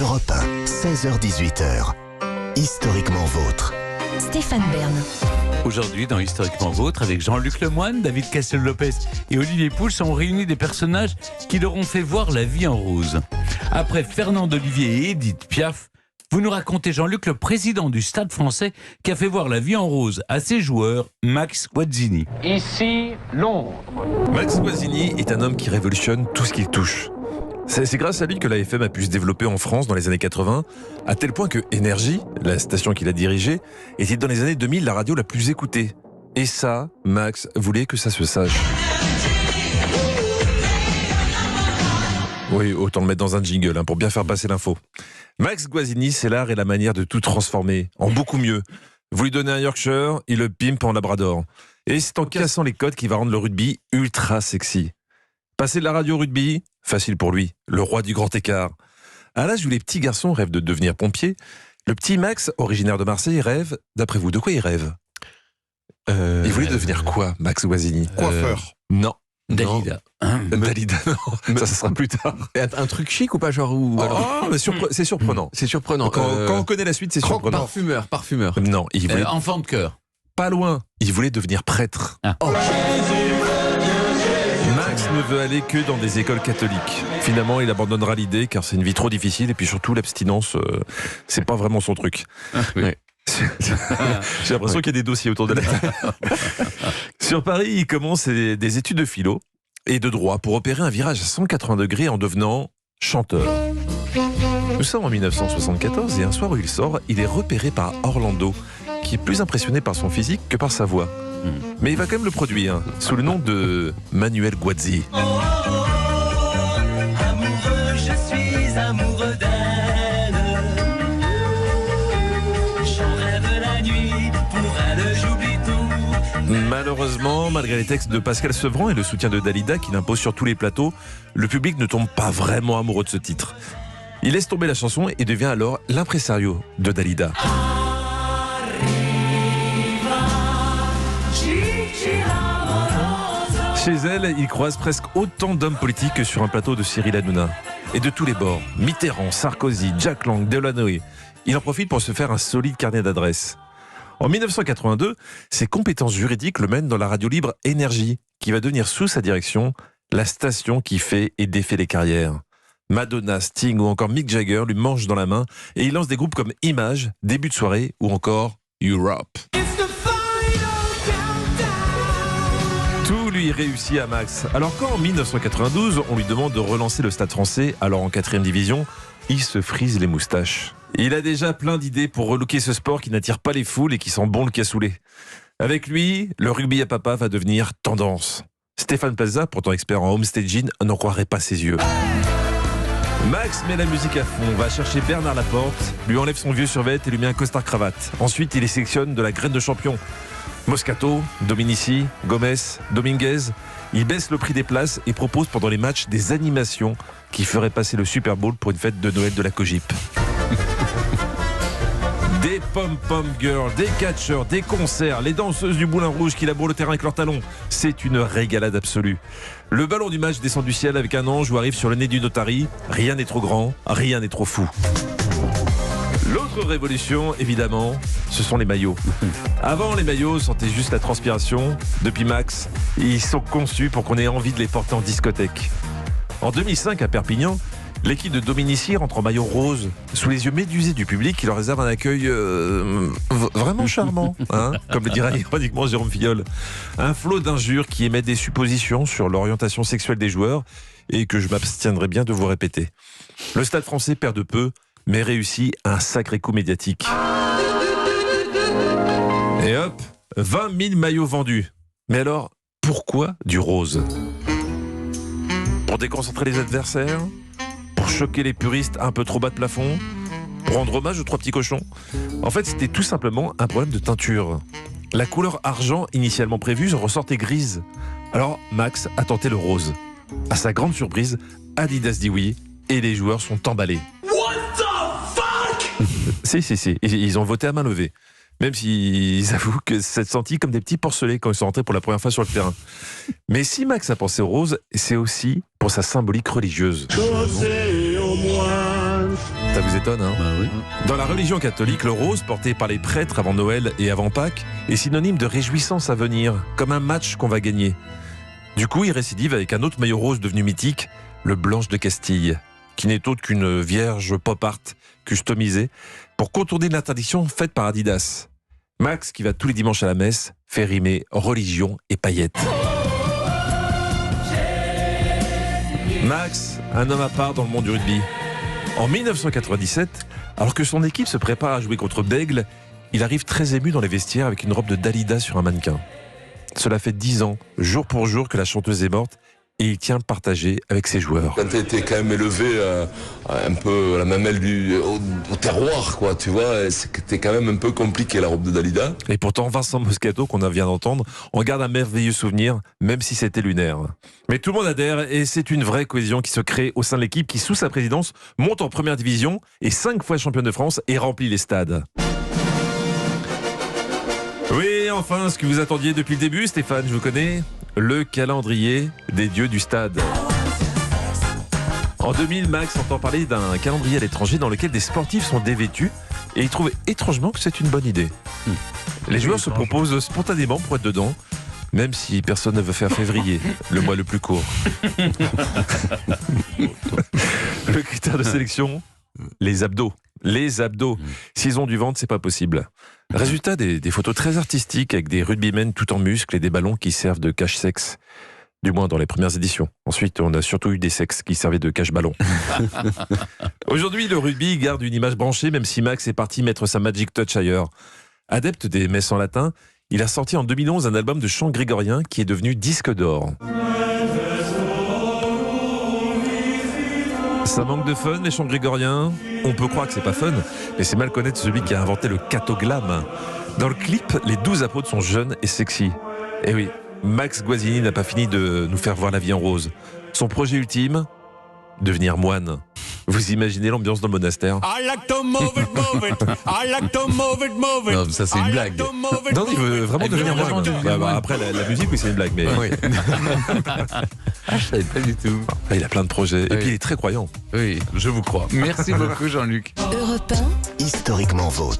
Europe 1, 16h-18h. Historiquement vôtre. Stéphane Bern. Aujourd'hui, dans Historiquement Vôtre, avec Jean-Luc Lemoyne, David Castel-Lopez et Olivier Pouls, ont réuni des personnages qui leur ont fait voir la vie en rose. Après Fernand Olivier et Édith Piaf, vous nous racontez, Jean-Luc, le président du Stade français qui a fait voir la vie en rose à ses joueurs, Max Guazzini. Ici, Londres. Max Guazzini est un homme qui révolutionne tout ce qu'il touche. C'est grâce à lui que la FM a pu se développer en France dans les années 80, à tel point que Énergie, la station qu'il a dirigée, était dans les années 2000 la radio la plus écoutée. Et ça, Max voulait que ça se sache. Oui, autant le mettre dans un jingle pour bien faire passer l'info. Max Guazzini, c'est l'art et la manière de tout transformer, en beaucoup mieux. Vous lui donnez un Yorkshire, il le pimpe en Labrador. Et c'est en cassant les codes qu'il va rendre le rugby ultra sexy. Passer de la radio au rugby, facile pour lui, le roi du grand écart. À l'âge où les petits garçons rêvent de devenir pompiers, le petit Max, originaire de Marseille, rêve, d'après vous, de quoi il rêve? Il voulait devenir quoi, Max Guazzini? Coiffeur. Non. Dalida. Dalida, non. Ça sera plus tard. Un truc chic ou pas, genre où alors... Mais c'est surprenant. C'est surprenant. Quand on connaît la suite, c'est surprenant. Parfumeur. Non, il voulait Enfant de cœur. pas loin. Il voulait devenir prêtre. Ah. Max ne veut aller que dans des écoles catholiques. Finalement, il abandonnera l'idée car c'est une vie trop difficile et puis surtout l'abstinence, c'est pas vraiment son truc. Oui. Ouais. J'ai l'impression qu'il y a des dossiers autour de la table. Sur Paris, il commence des études de philo et de droit pour opérer un virage à 180 degrés en devenant chanteur. Nous sommes en 1974 et un soir où il sort, il est repéré par Orlando, qui est plus impressionné par son physique que par sa voix. Mais il va quand même le produire, sous le nom de Manuel Guazzi. Amoureux, je suis amoureux d'elle. J'en rêve la nuit, pour elle j'oublie tout. Malheureusement, malgré les textes de Pascal Sevran et le soutien de Dalida qu'il impose sur tous les plateaux, le public ne tombe pas vraiment amoureux de ce titre. Il laisse tomber la chanson et devient alors l'impresario de Dalida. Chez elle, il croise presque autant d'hommes politiques que sur un plateau de Cyril Hanouna. Et de tous les bords, Mitterrand, Sarkozy, Jack Lang, Delanoë. Il en profite pour se faire un solide carnet d'adresses. En 1982, ses compétences juridiques le mènent dans la radio libre Énergie, qui va devenir sous sa direction la station qui fait et défait les carrières. Madonna, Sting ou encore Mick Jagger lui mangent dans la main et il lance des groupes comme Image, Début de soirée ou encore Europe. Tout lui réussit à Max. Alors quand en 1992, on lui demande de relancer le Stade français, alors en 4e division, il se frise les moustaches. Il a déjà plein d'idées pour relooker ce sport qui n'attire pas les foules et qui sent bon le cassoulet. Avec lui, le rugby à papa va devenir tendance. Stéphane Plaza, pourtant expert en homestaging, n'en croirait pas ses yeux. Max met la musique à fond, va chercher Bernard Laporte, lui enlève son vieux survêt et lui met un costard-cravate. Ensuite, il les sélectionne de la graine de champion. Moscato, Dominici, Gomez, Dominguez. Il baisse le prix des places et propose pendant les matchs des animations qui feraient passer le Super Bowl pour une fête de Noël de la Cogip. Des pom-pom girls, des catcheurs, des concerts, les danseuses du Moulin Rouge qui labourent le terrain avec leurs talons. C'est une régalade absolue. Le ballon du match descend du ciel avec un ange ou arrive sur le nez du notari. Rien n'est trop grand, rien n'est trop fou. L'autre révolution, évidemment, ce sont les maillots. Avant, les maillots sentaient juste la transpiration. Depuis Max, ils sont conçus pour qu'on ait envie de les porter en discothèque. En 2005, à Perpignan, l'équipe de Dominici rentre en maillot rose, sous les yeux médusés du public qui leur réserve un accueil vraiment charmant, comme le dirait ironiquement Jérôme Filleul. Un flot d'injures qui émet des suppositions sur l'orientation sexuelle des joueurs et que je m'abstiendrai bien de vous répéter. Le Stade français perd de peu, mais réussit un sacré coup médiatique. Et hop, 20 000 maillots vendus. Mais alors, pourquoi du rose? Pour déconcentrer les adversaires? Pour choquer les puristes un peu trop bas de plafond? Pour rendre hommage aux 3 petits cochons? En fait, c'était tout simplement un problème de teinture. La couleur argent initialement prévue ressortait grise. Alors, Max a tenté le rose. À sa grande surprise, Adidas dit oui et les joueurs sont emballés. Si. Ils ont voté à main levée. Même s'ils avouent que ça se sentit comme des petits porcelets quand ils sont rentrés pour la première fois sur le terrain. Mais si Max a pensé au rose, c'est aussi pour sa symbolique religieuse. T'as Ça vous étonne, hein? Bah oui. Dans la religion catholique, le rose porté par les prêtres avant Noël et avant Pâques est synonyme de réjouissance à venir, comme un match qu'on va gagner. Du coup, il récidive avec un autre maillot rose devenu mythique, le Blanche de Castille, qui n'est autre qu'une vierge pop art customisée pour contourner l'interdiction faite par Adidas. Max, qui va tous les dimanches à la messe, fait rimer religion et paillettes. Max, un homme à part dans le monde du rugby. En 1997, alors que son équipe se prépare à jouer contre Bègle, il arrive très ému dans les vestiaires avec une robe de Dalida sur un mannequin. Cela fait 10 ans, jour pour jour, que la chanteuse est morte et il tient à le partager avec ses joueurs. Quand t'as été quand même élevé un peu la mamelle au terroir, quoi, tu vois, c'était quand même un peu compliqué la robe de Dalida. Et pourtant, Vincent Moscato, qu'on vient d'entendre, en garde un merveilleux souvenir, même si c'était lunaire. Mais tout le monde adhère et c'est une vraie cohésion qui se crée au sein de l'équipe qui, sous sa présidence, monte en première division, est 5 fois championne de France et remplit les stades. Oui, enfin, ce que vous attendiez depuis le début, Stéphane, je vous connais, le calendrier des dieux du stade. En 2000, Max entend parler d'un calendrier à l'étranger dans lequel des sportifs sont dévêtus et il trouve étrangement que c'est une bonne idée. Les joueurs se proposent spontanément pour être dedans, même si personne ne veut faire février, le mois le plus court. Le critère de sélection, les abdos. Les abdos. S'ils ont du ventre, c'est pas possible. Résultat, des photos très artistiques avec des rugbymen tout en muscles et des ballons qui servent de cache-sexe. Du moins dans les premières éditions. Ensuite, on a surtout eu des sexes qui servaient de cache-ballon. Aujourd'hui, le rugby garde une image branchée, même si Max est parti mettre sa magic touch ailleurs. Adepte des messes en latin, il a sorti en 2011 un album de chants grégoriens qui est devenu disque d'or. Ça manque de fun, les chants grégoriens. On peut croire que c'est pas fun, mais c'est mal connaître celui qui a inventé le catoglamme. Dans le clip, les 12 apôtres sont jeunes et sexy. Et oui, Max Guazzini n'a pas fini de nous faire voir la vie en rose. Son projet ultime, devenir moine. Vous imaginez l'ambiance dans le monastère? Non, ça c'est une blague. Non, il veut vraiment Il veut devenir vraiment moine. devenir moine. Après, la musique, oui, c'est une blague, mais Oui. Ah, je savais pas du tout. il a plein de projets. Et Oui. puis, il est très croyant. Oui, je vous crois. Merci beaucoup Jean-Luc. Historiquement vôtre.